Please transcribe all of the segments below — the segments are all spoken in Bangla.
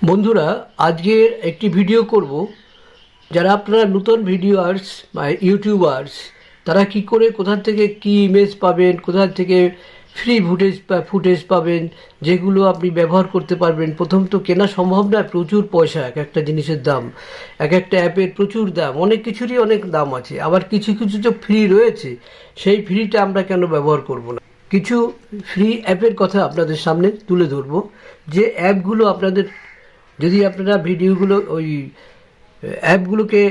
বন্ধুরা, আজকের একটি ভিডিও করব। যারা আপনারা নতুন ভিডিওয়ার্স বা ইউটিউবার্স, তারা কি করে কোথা থেকে কি ইমেজ পাবেন, কোথা থেকে ফ্রি ফুটেজ পাবেন, যেগুলো আপনি ব্যবহার করতে পারবেন। প্রথম তো কেনা সম্ভব না, প্রচুর পয়সা, এক একটা জিনিসের দাম, এক একটা অ্যাপের প্রচুর দাম, অনেক কিছুরই অনেক দাম আছে। আবার কিছু কিছু তো ফ্রি রয়েছে, সেই ফ্রিটা আমরা কেন ব্যবহার করব না। কিছু ফ্রি অ্যাপের কথা আপনাদের সামনে তুলে ধরবো, যে অ্যাপগুলো আপনাদের, যদি আপনারা ভিডিওগুলো ওই অ্যাপগুলোকে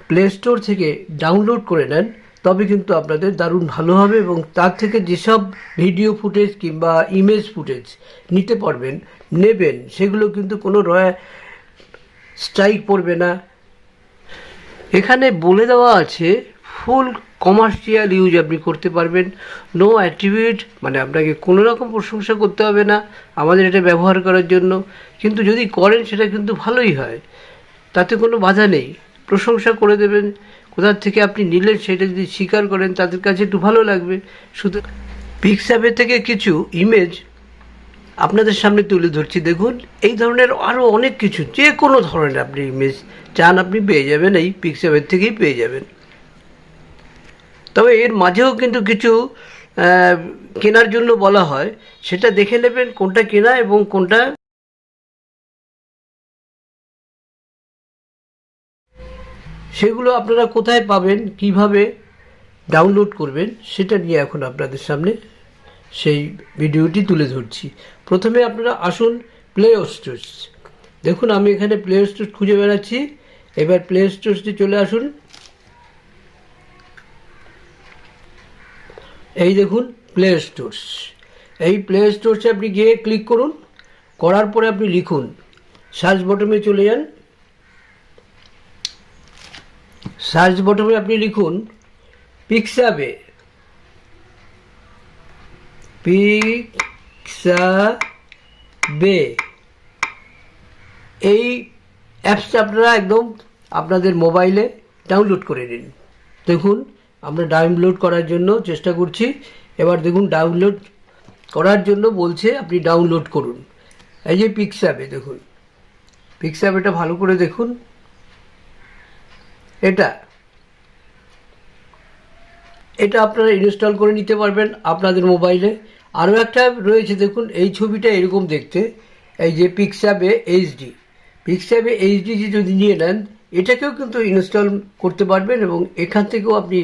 প্লে স্টোর থেকে ডাউনলোড করে নেন, তবে কিন্তু আপনাদের দারুণ ভালো হবে। এবং তার থেকে যেসব ভিডিও ফুটেজ কিংবা ইমেজ ফুটেজ নিতে পারবেন, নেবেন, সেগুলো কিন্তু কোনো স্ট্রাইক পড়বে না। এখানে বলে দেওয়া আছে ফুল কমার্শিয়াল ইউজ আপনি করতে পারবেন, নো অ্যাট্রিবিউট, মানে আপনাকে কোনো রকম প্রশংসা করতে হবে না আমাদের এটা ব্যবহার করার জন্য। কিন্তু যদি করেন সেটা কিন্তু ভালোই হয়, তাতে কোনো বাধা নেই, প্রশংসা করে দেবেন। কোথা থেকে আপনি নিলেন সেটা যদি স্বীকার করেন, তাদের কাছে একটু ভালো লাগবে। শুধু পিক্সঅ্যাপে থেকে কিছু ইমেজ আপনাদের সামনে তুলে ধরছি। দেখুন, এই ধরনের আরও অনেক কিছু, যে কোনো ধরনের আপনি ইমেজ চান আপনি পেয়ে যাবেন, এই পিক্সঅ্যাপের থেকেই পেয়ে যাবেন। তবে এর মাঝেও কিন্তু কিছু কেনার জন্য বলা হয়, সেটা দেখে নেবেন কোনটা কেনা এবং কোনটা। সেগুলো আপনারা কোথায় পাবেন, কিভাবে ডাউনলোড করবেন, সেটা নিয়ে এখন আপনাদের সামনে সেই ভিডিওটি তুলে ধরছি। প্রথমে আপনারা আসুন প্লে স্টোরস। দেখুন, আমি এখানে প্লে স্টোর খুঁজে বেড়াচ্ছি। এবার প্লে স্টোরসে চলে আসুন। এই দেখুন প্লে স্টোরস। এই প্লে স্টোরসে আপনি গিয়ে ক্লিক করুন। করার পরে আপনি লিখুন, সার্চ বটমে চলে যান। সার্চ বটমে আপনি লিখুন পিক্সঅ্যাপে, পিক্সঅ্যাপে। এই অ্যাপসটা আপনারা একদম আপনাদের মোবাইলে ডাউনলোড করে নিন। দেখুন, আমরা ডাউনলোড করার জন্য চেষ্টা করছি। এবার দেখুন, ডাউনলোড করার জন্য বলছে আপনি ডাউনলোড করুন। এই যে পিক্সঅ্যাপে, দেখুন পিক্সঅ্যাপ, এটা ভালো করে দেখুন। এটা আপনারা ইনস্টল করে নিতে পারবেন আপনাদের মোবাইলে। আরও একটা রয়েছে, দেখুন এই ছবিটা এরকম দেখতে, এই যে পিক্সঅ্যাপে এইচডি। পিক্সঅ্যাপে এইচডি যদি নিয়ে নেন, এটাকেও কিন্তু ইনস্টল করতে পারবেন এবং এখান থেকেও আপনি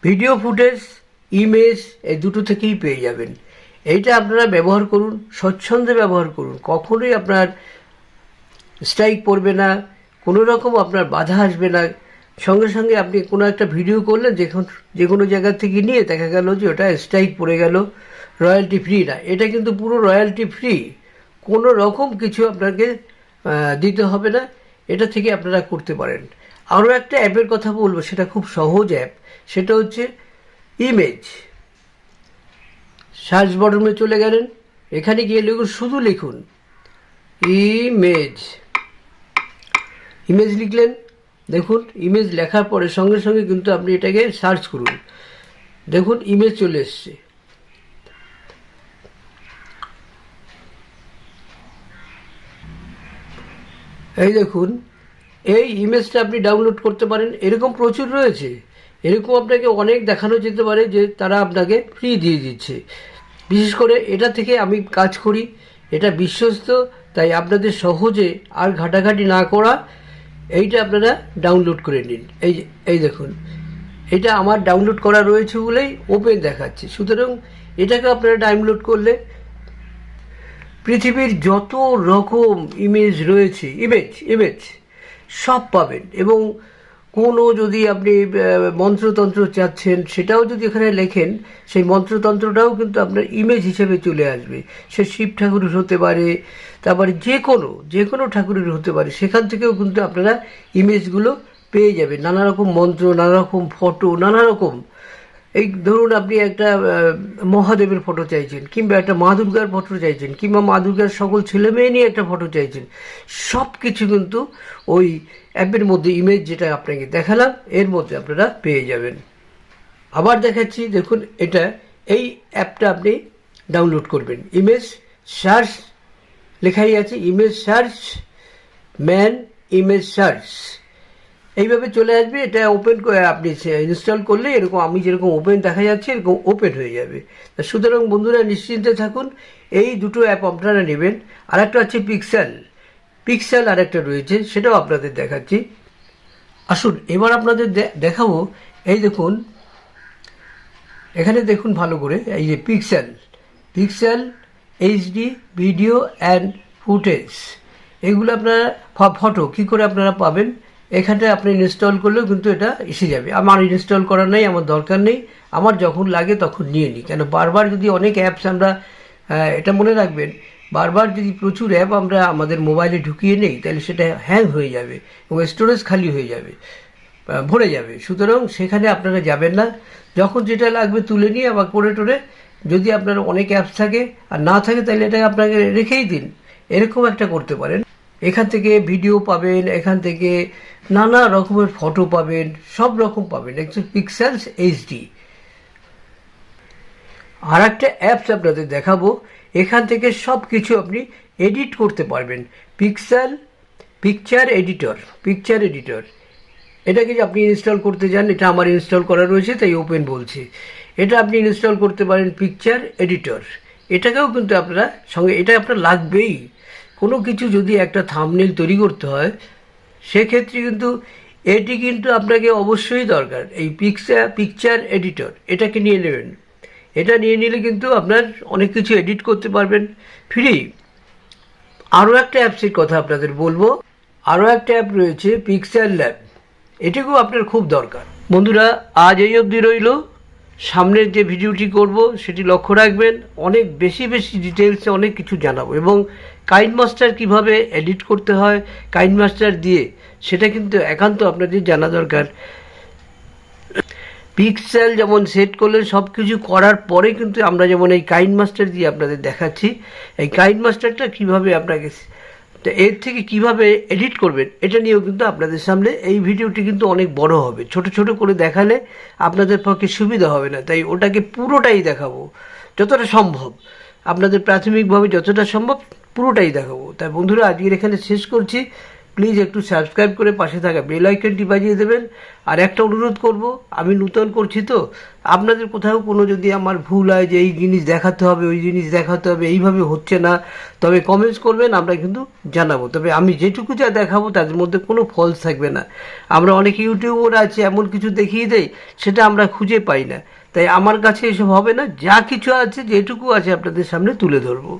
ভিডিও ফুটেজ, ইমেজ, এই দুটো থেকেই পেয়ে যাবেন। এইটা আপনারা ব্যবহার করুন, স্বচ্ছন্দে ব্যবহার করুন, কখনোই আপনার স্ট্রাইক পড়বে না, কোনো রকম আপনার বাধা আসবে না। সঙ্গে সঙ্গে আপনি কোনো একটা ভিডিও করলেন, যে কোনো জায়গা থেকে নিয়ে দেখা গেল যে ওটা স্ট্রাইক পড়ে গেল, রয়্যালটি ফ্রি না। এটা কিন্তু পুরো রয়্যালটি ফ্রি, কোনো রকম কিছু আপনাকে দিতে হবে না। এটা থেকে আপনারা করতে পারেন। আরও একটা অ্যাপের কথা বলবো, সেটা খুব সহজ অ্যাপ, সেটা হচ্ছে ইমেজ। সার্চ বটনে চলে গেলেন, এখানে গিয়ে লিখুন, শুধু লিখুন ইমেজ। ইমেজ লিখলেন, দেখুন ইমেজ লেখার পরে সঙ্গে সঙ্গে কিন্তু আপনি এটাকে সার্চ করুন। দেখুন ইমেজ চলে এসছে। এই দেখুন, এই ইমেজটা আপনি ডাউনলোড করতে পারেন। এরকম প্রচুর রয়েছে, এরকম আপনাকে অনেক দেখানো যেতে পারে যে তারা আপনাকে ফ্রি দিয়ে দিচ্ছে। বিশেষ করে এটা থেকে আমি কাজ করি, এটা বিশ্বস্ত, তাই আপনাদের সহজে আর ঘাটাঘাটি না করা, এইটা আপনারা ডাউনলোড করে নিন। এই দেখুন, এটা আমার ডাউনলোড করা রয়েছে বলেই ওপেন দেখাচ্ছে। সুতরাং এটাকে আপনারা ডাউনলোড করলে পৃথিবীর যত রকম ইমেজ রয়েছে, ইমেজ সব পাবেন। এবং কোনো যদি আপনি মন্ত্রতন্ত্র চাচ্ছেন, সেটাও যদি এখানে লেখেন, সেই মন্ত্রতন্ত্রটাও কিন্তু আপনার ইমেজ হিসেবে চলে আসবে। সে শিব ঠাকুরের হতে পারে, তারপরে যে কোনো ঠাকুরের হতে পারে, সেখান থেকেও কিন্তু আপনারা ইমেজগুলো পেয়ে যাবেন। নানা রকম মন্ত্র, নানা রকম ফটো, নানা রকম। এই ধরুন, আপনি একটা মহাদেবের ফটো চাইছেন, কিংবা একটা মা দুর্গার ফটো চাইছেন, কিংবা মা দুর্গার সকল ছেলে মেয়ে নিয়ে একটা ফটো চাইছেন, সব কিছু কিন্তু ওই অ্যাপের মধ্যে, ইমেজ যেটা আপনাকে দেখালাম, এর মধ্যে আপনারা পেয়ে যাবেন। আবার দেখাচ্ছি, দেখুন এই অ্যাপটা আপনি ডাউনলোড করবেন। ইমেজ সার্চ লেখাই আছে image search, man image search, এইভাবে চলে আসবে। এটা ওপেন করে আপনি ইনস্টল করলে এরকম আমি যেরকম ওপেন দেখা যাচ্ছে এরকম ওপেন হয়ে যাবে। সুতরাং বন্ধুরা নিশ্চিন্তে থাকুন, এই দুটো অ্যাপ আপনারা নেবেন। আর একটা হচ্ছে পিক্সেল আর একটা রয়েছে, সেটাও আপনাদের দেখাচ্ছি। আসুন এবার আপনাদের দেখাবো। এই দেখুন, এখানে দেখুন ভালো করে, এই যে pixel HD video and footage, এগুলো আপনারা ফটো কী করে আপনারা পাবেন, এখানটায় আপনি ইনস্টল করলেও কিন্তু এটা এসে যাবে। আমার ইনস্টল করার নেই, আমার দরকার নেই, আমার যখন লাগে তখন নিয়ে নিই। কেন বারবার যদি অনেক অ্যাপস আমরা, এটা মনে রাখবেন, বারবার যদি প্রচুর অ্যাপ আমরা আমাদের মোবাইলে ঢুকিয়ে নেই তাহলে সেটা হ্যাং হয়ে যাবে এবং স্টোরেজ খালি হয়ে যাবে, ভরে যাবে। সুতরাং সেখানে আপনারা যাবেন না, যখন যেটা লাগবে তুলে নিয়ে আবার করে টোরে, যদি আপনার অনেক অ্যাপস থাকে আর না থাকে তাহলে এটা আপনাকে রেখেই দিন, এরকম একটা করতে পারেন। এখান থেকে ভিডিও পাবেন, এখান থেকে নানা রকমের ফটো পাবেন, সব রকম পাবেন, অ্যাকচুয়ালি পিক্সেলস এইচডি। আর একটা অ্যাপস আপনাদের দেখাবো, এখান থেকে সব কিছু আপনি এডিট করতে পারবেন। পিকচার এডিটর, এটাকে যে আপনি ইনস্টল করতে যান, এটা আমার ইনস্টল করা রয়েছে তাই ওপেন বলছি। এটা আপনি ইনস্টল করতে পারেন পিকচার এডিটর, এটাকেও কিন্তু আপনারা সঙ্গে, এটা আপনার লাগবেই। কোনো কিছু যদি একটা থাম্বনেল তৈরি করতে হয় সেক্ষেত্রে কিন্তু এটি কিন্তু আপনাকে অবশ্যই দরকার। এই পিকচার এডিটর এটাকে নিয়ে নেবেন, এটা নিয়ে নিলে কিন্তু আপনার অনেক কিছু এডিট করতে পারবেন ফ্রি। আরও একটা অ্যাপসের কথা আপনাদের বলবো, আরও একটা অ্যাপ রয়েছে পিক্সেল ল্যাব, এটাকেও আপনার খুব দরকার। বন্ধুরা আজ এই অবধি রইল, সামনের যে ভিডিওটি করব সেটি লক্ষ্য রাখবেন, অনেক বেশি ডিটেলসে অনেক কিছু জানাবো এবং কাইনমাস্টার কিভাবে এডিট করতে হয় কাইনমাস্টার দিয়ে, সেটা কিন্তু একান্ত আপনাদের জানা দরকার। পিক্সেল যেমন সেট করলে সব কিছু করার পরে কিন্তু আমরা যেমন এই কাইনমাস্টার দিয়ে আপনাদের দেখাচ্ছি, এই কাইনমাস্টারটা কীভাবে আপনাকে, তো এর থেকে কিভাবে এডিট করবেন এটা নিয়েও কিন্তু আপনাদের সামনে এই ভিডিওটি কিন্তু অনেক বড় হবে, ছোট ছোট করে দেখালে আপনাদের পক্ষে সুবিধা হবে না, তাই ওটাকে পুরোটাই দেখাবো যতটা সম্ভব, আপনাদের প্রাথমিকভাবে যতটা সম্ভব পুরোটাই দেখাবো। তাই বন্ধুরা আজকের এখানে শেষ করছি, প্লিজ একটু সাবস্ক্রাইব করে পাশে থাকা বেল আইকনটি বাজিয়ে দেবেন। আর একটা অনুরোধ করব, আমি নূতন করছি তো, আপনাদের কোথাও কোনো যদি আমার ভুল হয় যে এই জিনিস দেখাতে হবে ওই জিনিস দেখাতে হবে এইভাবে হচ্ছে না, তবে কমেন্টস করবেন, আমরা কিন্তু জানাবো। তবে আমি যেটুকু যা দেখাবো তাদের মধ্যে কোনো ফলস থাকবে না। আমরা অনেক ইউটিউবার আছে এমন কিছু দেখিয়ে দেয় সেটা আমরা খুঁজে পাই না, তাই আমার কাছে এসব হবে না, যা কিছু আছে যেটুকু আছে আপনাদের সামনে তুলে ধরবো।